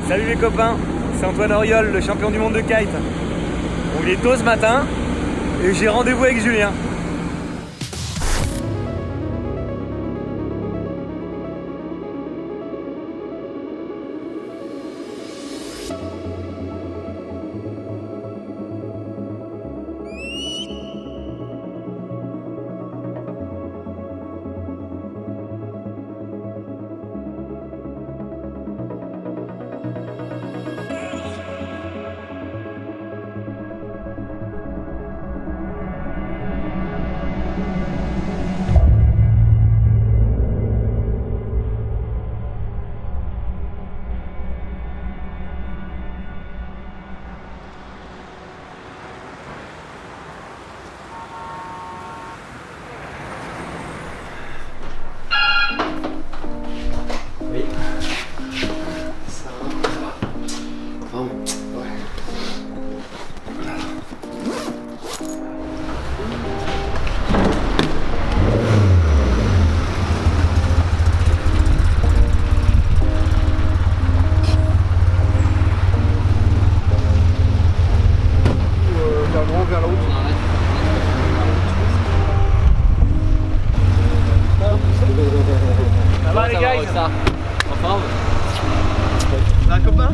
Salut les copains, c'est Antoine Auriol, le champion du monde de kite. On est tôt ce matin et j'ai rendez-vous avec Julien. Ça va les gars, ça en forme? C'est un copain?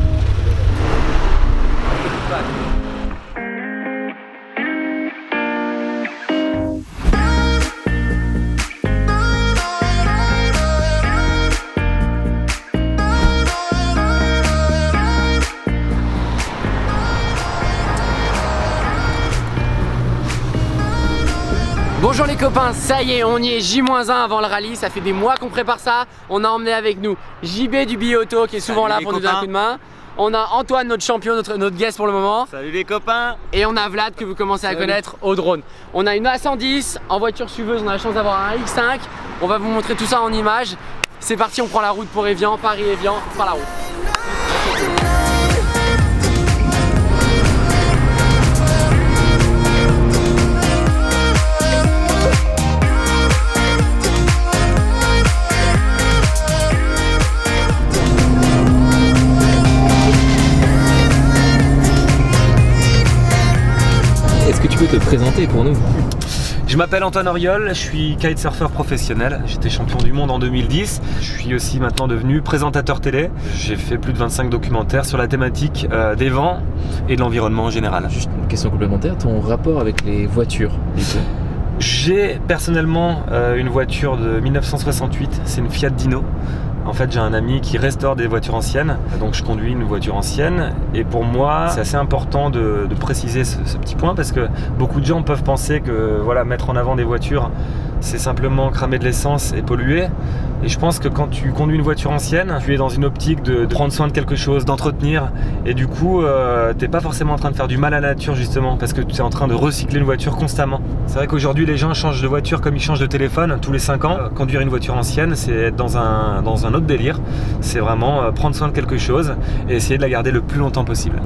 Bonjour les copains, ça y est, on y est, J-1 avant le rallye, ça fait des mois qu'on prépare ça. On a emmené avec nous JB du Billet Auto qui est souvent là pour nous donner un coup de main. On a Antoine, notre champion, notre guest pour le moment. Salut les copains. Et on a Vlad que vous commencez à connaître au drone. On a une A110 en voiture suiveuse, on a la chance d'avoir un X5. On va vous montrer tout ça en images. C'est parti, on prend la route pour Évian, Paris-Évian, par la route. Est-ce que tu peux te présenter pour nous? Je m'appelle Antoine Auriol, je suis kitesurfer professionnel. J'étais champion du monde en 2010. Je suis aussi maintenant devenu présentateur télé. J'ai fait plus de 25 documentaires sur la thématique des vents et de l'environnement en général. Juste une question complémentaire, ton rapport avec les voitures du coup? J'ai personnellement une voiture de 1968, c'est une Fiat Dino. En fait, j'ai un ami qui restaure des voitures anciennes, donc je conduis une voiture ancienne. Et pour moi, c'est assez important de préciser ce petit point parce que beaucoup de gens peuvent penser que voilà, mettre en avant des voitures, c'est simplement cramer de l'essence et polluer. Et je pense que quand tu conduis une voiture ancienne, tu es dans une optique de prendre soin de quelque chose, d'entretenir. Et du coup, t'es pas forcément en train de faire du mal à la nature justement parce que tu es en train de recycler une voiture constamment. C'est vrai qu'aujourd'hui, les gens changent de voiture comme ils changent de téléphone tous les 5 ans. Conduire une voiture ancienne, c'est être dans un autre délire. C'est vraiment prendre soin de quelque chose et essayer de la garder le plus longtemps possible.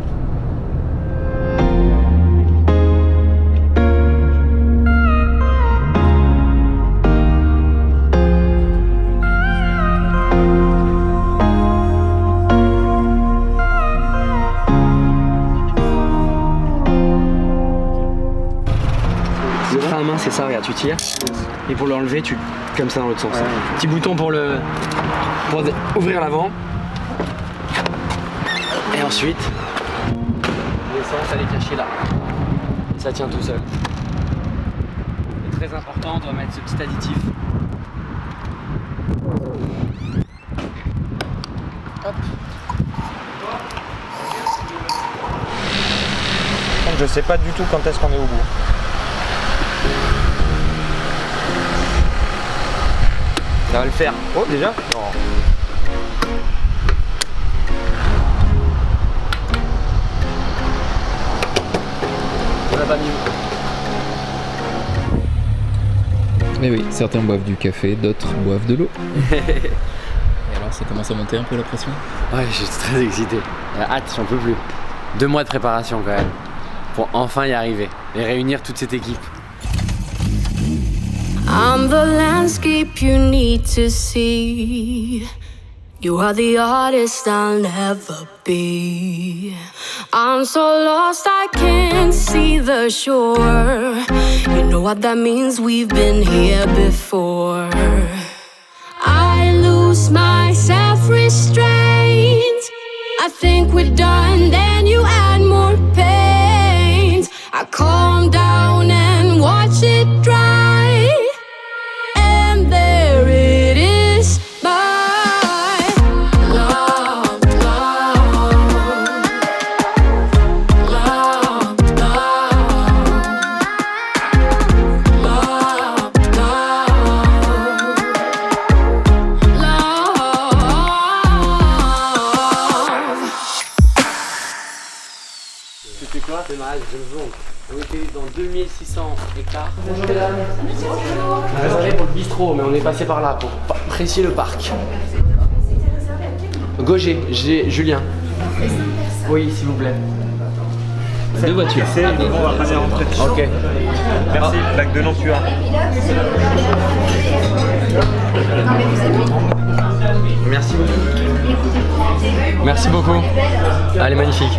Le frein à main, c'est ça, regarde, tu tires. Et pour l'enlever, tu comme ça dans l'autre sens. Ouais. Petit bouton pour ouvrir l'avant. Et ensuite, l'essence, elle est cachée là. Ça tient tout seul. C'est très important, on doit mettre ce petit additif. Hop. Je sais pas du tout quand est-ce qu'on est au bout. Ça va le faire. Oh déjà? Non. On l'a pas mis. Mais oui, certains boivent du café, d'autres boivent de l'eau. Et alors, ça commence à monter un peu la pression? Ouais, je suis très excité. J'ai hâte, j'en peux plus. 2 mois de préparation quand même. Pour enfin y arriver et réunir toute cette équipe. I'm the landscape you need to see. You are the artist I'll never be. I'm so lost I can't see the shore. You know what that means, we've been here before. I lose my self-restraint. I think we're done, then you add more pain. I calm down and watch it dry. And there it is, my love, love, love, love, love, love. C'était quoi? C'est mal, je me zonge. On était dans 2600 hectares. Bonjour mesdames. Réservé pour le bistrot, mais on est passé par là pour apprécier le parc. Gauger, j'ai Julien. Oui, s'il vous plaît. 2 voitures. On va passer en entrée. Ok. Merci, lac de Nantua. Merci beaucoup. Merci beaucoup. Elle est magnifique.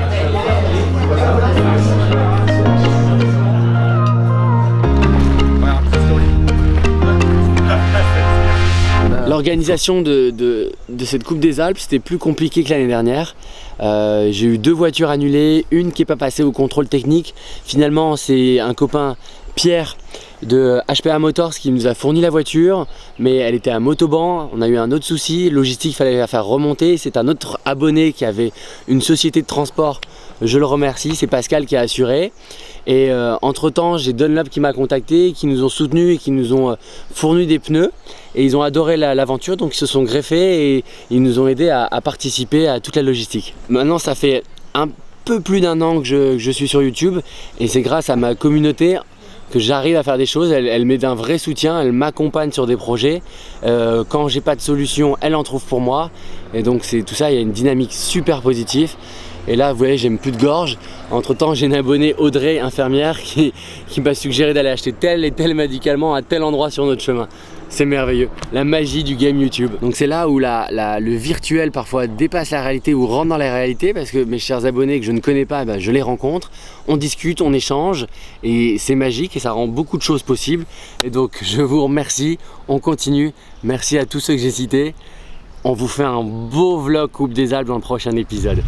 L'organisation de cette Coupe des Alpes, c'était plus compliqué que l'année dernière. J'ai eu 2 voitures annulées, une qui n'est pas passée au contrôle technique. Finalement, c'est un copain, Pierre, de HPA Motors qui nous a fourni la voiture, mais elle était à motoban. On a eu un autre souci, logistique, il fallait la faire remonter. C'est un autre abonné qui avait une société de transport, je le remercie, c'est Pascal qui a assuré. Et entre temps, j'ai Dunlop qui m'a contacté, qui nous ont soutenus et qui nous ont fourni des pneus. Et ils ont adoré l'aventure, donc ils se sont greffés et ils nous ont aidés à participer à toute la logistique. Maintenant, ça fait un peu plus d'1 an que je suis sur YouTube et c'est grâce à ma communauté que j'arrive à faire des choses. Elle m'aide un vrai soutien, elle m'accompagne sur des projets. Quand j'ai pas de solution, elle en trouve pour moi. Et donc c'est tout ça, il y a une dynamique super positive. Et là, vous voyez, j'ai plus de gorge. Entre temps, j'ai une abonnée, Audrey, infirmière, qui m'a suggéré d'aller acheter tel et tel médicament à tel endroit sur notre chemin. C'est merveilleux, la magie du game YouTube. Donc c'est là où le virtuel parfois dépasse la réalité ou rentre dans la réalité, parce que mes chers abonnés que je ne connais pas, je les rencontre, on discute, on échange et c'est magique et ça rend beaucoup de choses possibles. Et donc je vous remercie, on continue. Merci à tous ceux que j'ai cités. On vous fait un beau vlog Coupe des Alpes dans le prochain épisode.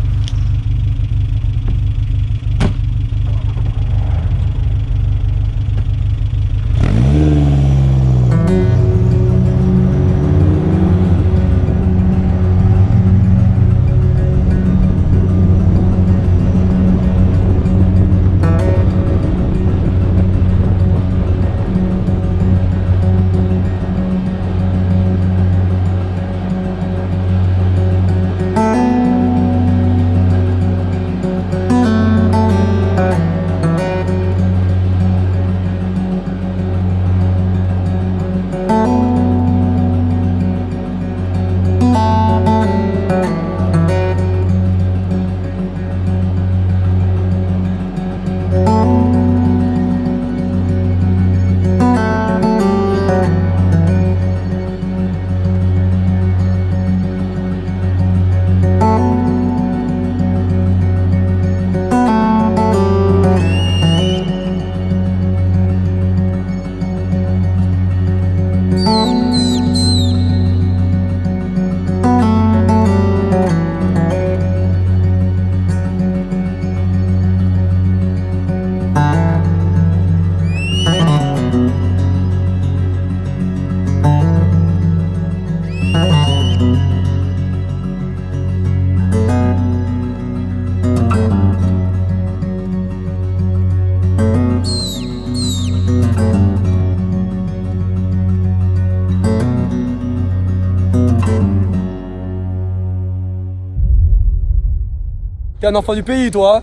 T'es un enfant du pays, toi?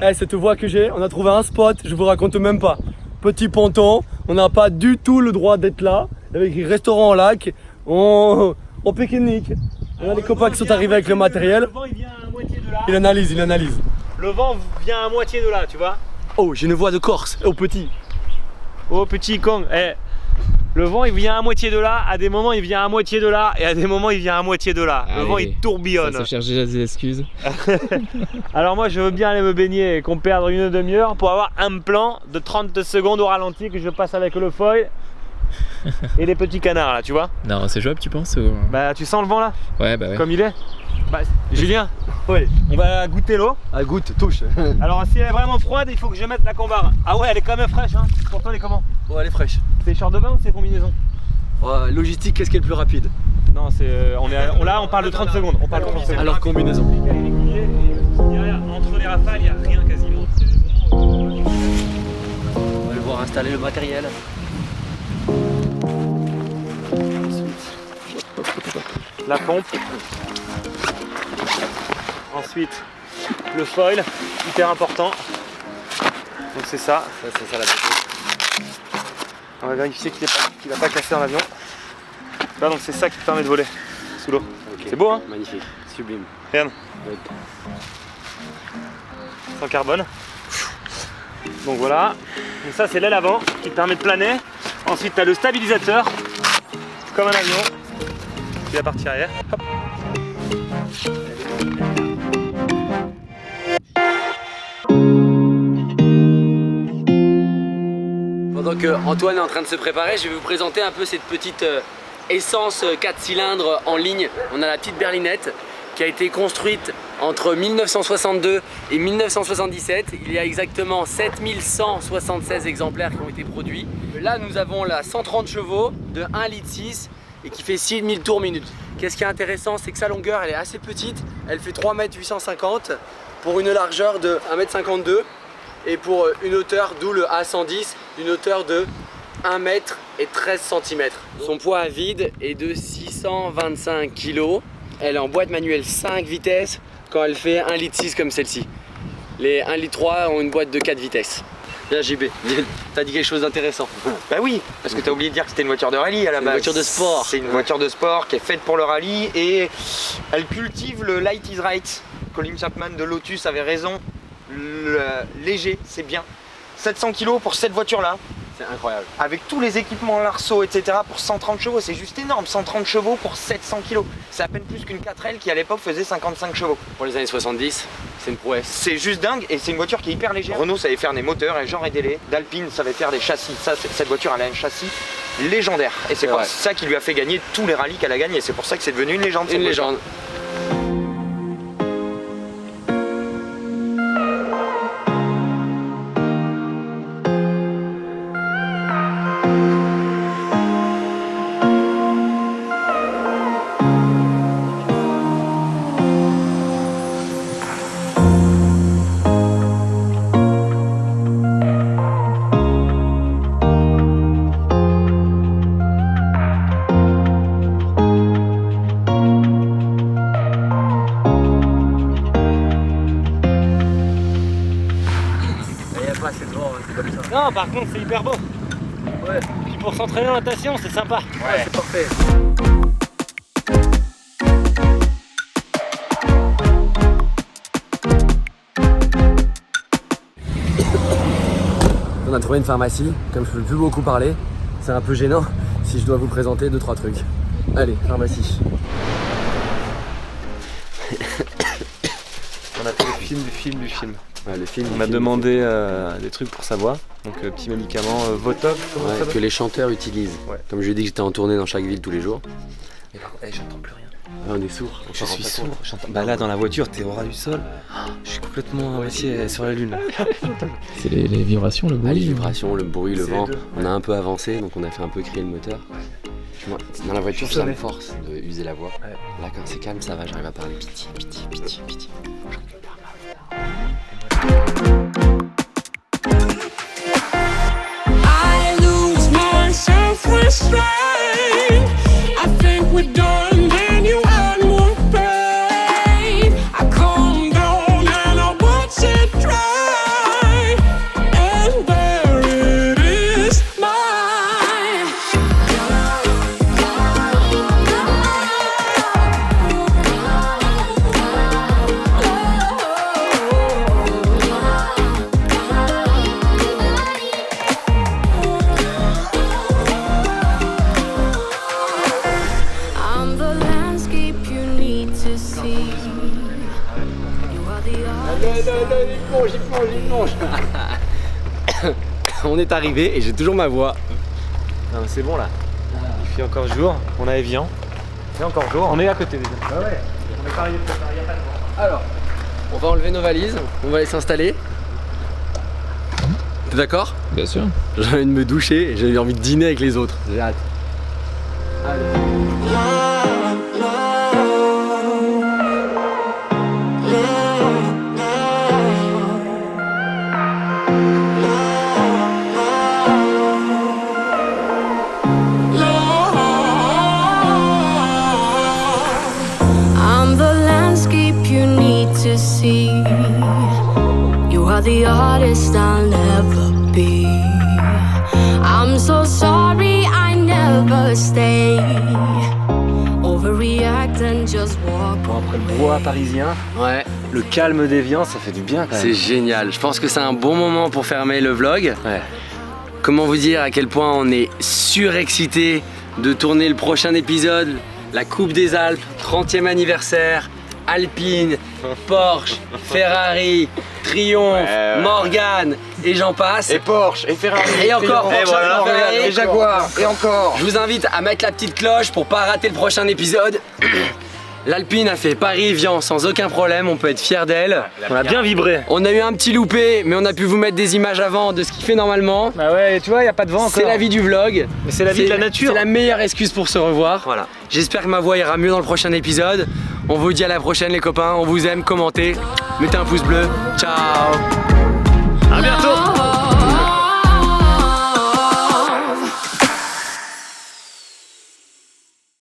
Eh, cette voix que j'ai, on a trouvé un spot, je vous raconte même pas. Petit ponton, on n'a pas du tout le droit d'être là, avec les restaurants en lac, on pique-nique. On a les copains qui sont arrivés avec le matériel. Le vent il vient à moitié de là. Il analyse. Le vent vient à moitié de là, tu vois. Oh, j'ai une voix de Corse, oh petit. Oh petit con, Le vent il vient à moitié de là, à des moments il vient à moitié de là et à des moments il vient à moitié de là. Le vent il tourbillonne. Ça cherche déjà des excuses. Alors moi je veux bien aller me baigner et qu'on perde une demi-heure pour avoir un plan de 30 secondes au ralenti que je passe avec le foil et les petits canards là, tu vois. Non, c'est jouable, tu penses ou... Bah tu sens le vent là, Ouais, bah ouais. comme il est. Bah, Julien, Oui. on va goûter l'eau. Ah, goûte, touche. Alors si elle est vraiment froide, il faut que je mette la combarre. Ah ouais, elle est quand même fraîche hein. Pour toi elle est comment? Oh, elle est fraîche. C'est short de bain ou c'est combinaison? Logistique, qu'est-ce qui est le plus rapide? Non, c'est là on parle de 30 secondes. On parle de 30 secondes. Alors, combinaison. Derrière, entre les rafales, il n'y a rien quasiment. C'est des moments où... On va devoir installer le matériel. La pompe. Ensuite, le foil, hyper important. Donc c'est ça. C'est ça la bête. On va vérifier qu'il va pas casser dans l'avion. Là donc c'est ça qui te permet de voler sous l'eau. Okay. C'est beau hein? Magnifique, sublime. Regarde, Ouais. sans carbone. Donc voilà. Donc ça c'est l'aile avant qui te permet de planer. Ensuite tu as le stabilisateur, comme un avion. Puis la partie arrière. Hop. Pendant que Antoine est en train de se préparer, je vais vous présenter un peu cette petite essence 4 cylindres en ligne. On a la petite berlinette qui a été construite entre 1962 et 1977. Il y a exactement 7176 exemplaires qui ont été produits. Là, nous avons la 130 chevaux de 1,6 litre et qui fait 6000 tours minute. Qu'est-ce qui est intéressant, c'est que sa longueur, elle est assez petite. Elle fait 3,850 m pour une largeur de 1,52 m. Et pour une hauteur, d'où le A110, une hauteur de 1 m et 13 cm. Son poids à vide est de 625 kg. Elle est en boîte manuelle 5 vitesses quand elle fait 1,6 litre comme celle-ci. Les 1,3 litre ont une boîte de 4 vitesses. Bien JB, t'as dit quelque chose d'intéressant. Bah oui, parce que t'as oublié de dire que c'était une voiture de rallye à la base. Une voiture de sport. C'est une voiture de sport qui est faite pour le rallye et elle cultive le light is right. Colin Chapman de Lotus avait raison. Le léger, c'est bien. 700 kg pour cette voiture-là. C'est incroyable. Avec tous les équipements Larceau, etc. pour 130 chevaux, c'est juste énorme. 130 chevaux pour 700 kg. C'est à peine plus qu'une 4L qui à l'époque faisait 55 chevaux. Pour les années 70, c'est une prouesse. C'est juste dingue et c'est une voiture qui est hyper légère. Renault savait faire des moteurs et Jean Rédélé d'Alpine savait faire des châssis. Ça, cette voiture elle a un châssis légendaire. Et c'est pour ça qui lui a fait gagner tous les rallyes qu'elle a gagné. C'est pour ça que c'est devenu une légende. Une légende. Non, par contre, c'est hyper beau. Ouais. Puis pour s'entraîner en natation, c'est sympa. Ouais, c'est parfait. On a trouvé une pharmacie. Comme je peux plus beaucoup parler, c'est un peu gênant si je dois vous présenter 2-3 trucs. Allez, pharmacie. On a fait le film. Ouais, le film. On m'a demandé des trucs pour savoir. Donc petits médicaments Votox, que les chanteurs utilisent. Ouais. Comme je lui ai dit que j'étais en tournée dans chaque ville tous les jours. Mais par contre, j'entends plus rien. Ah, on est sourd. Je suis sourd. Bah là dans la voiture, t'es au ras du sol. Je suis complètement sur la lune. C'est les vibrations, le bruit. Ah, les vibrations, le bruit, le vent. deux. On a un peu avancé, donc on a fait un peu crier le moteur. Moi, dans la voiture, ça me force de user la voix. Ouais. Là, quand c'est calme, ça va, j'arrive à parler pitié. I lose my self-restraint. I think we're done, then you add more pain. I calm down and I watch it dry, and there it is, mine. On est arrivé et j'ai toujours ma voix. Non mais c'est bon là. Il fait encore jour, on a Evian. Il fait encore jour, on est à côté déjà. Ah ouais, on est pareil, il n'y a pas de vent. Alors, on va enlever nos valises, on va aller s'installer. T'es d'accord? Bien sûr. J'ai envie de me doucher et j'ai envie de dîner avec les autres. J'ai hâte. I'm the landscape you need to see. You are the artist I'll never be. I'm so sorry I never stay. Overreact and just walk Bon, après le bois parisien, Ouais, le calme d'Evian, ça fait du bien quand même. c'est génial. Je pense que c'est un bon moment pour fermer le vlog. Ouais. Comment vous dire à quel point on est surexcité de tourner le prochain épisode, la Coupe des Alpes, 30e anniversaire, Alpine, Porsche, Ferrari, Triomphe, Morgan et j'en passe. Et Porsche, et Ferrari, Et encore, et voilà, Ferrari, et Jaguar, et encore. Je vous invite à mettre la petite cloche pour pas rater le prochain épisode. L'Alpine a fait Paris-Evian sans aucun problème, on peut être fier d'elle. On a bien vibré. On a eu un petit loupé, mais on a pu vous mettre des images avant de ce qu'il fait normalement. Bah ouais, tu vois, il n'y a pas de vent encore. C'est la vie du vlog. Mais c'est la vie de la nature. C'est la meilleure excuse pour se revoir. Voilà. J'espère que ma voix ira mieux dans le prochain épisode. On vous dit à la prochaine les copains, on vous aime, commentez, mettez un pouce bleu. Ciao. À bientôt. Oh,